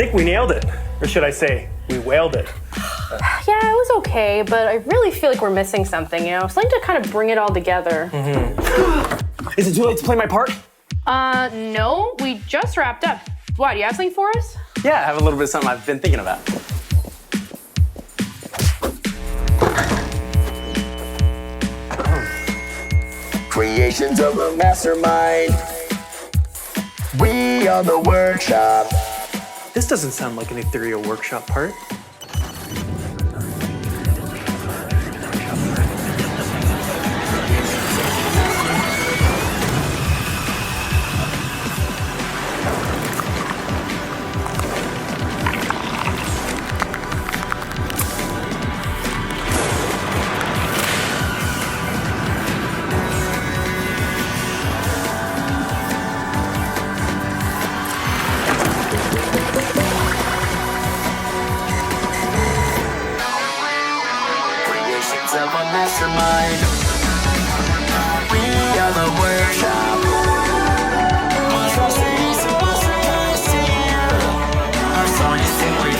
think we nailed it. Or should I say, we whaled it. Yeah, it was okay, but I really feel like we're missing something, you know? Something to kind of bring it all together. Is it too late to play my part? No, we just wrapped up. Why, do you have something for us? Yeah, I have a little bit of something I've been thinking about. Creations of a mastermind. We are the workshop. This doesn't sound like an ethereal workshop part. Creations of a mastermind. We are the workshop. Trust the easy mastermind. Our song is simply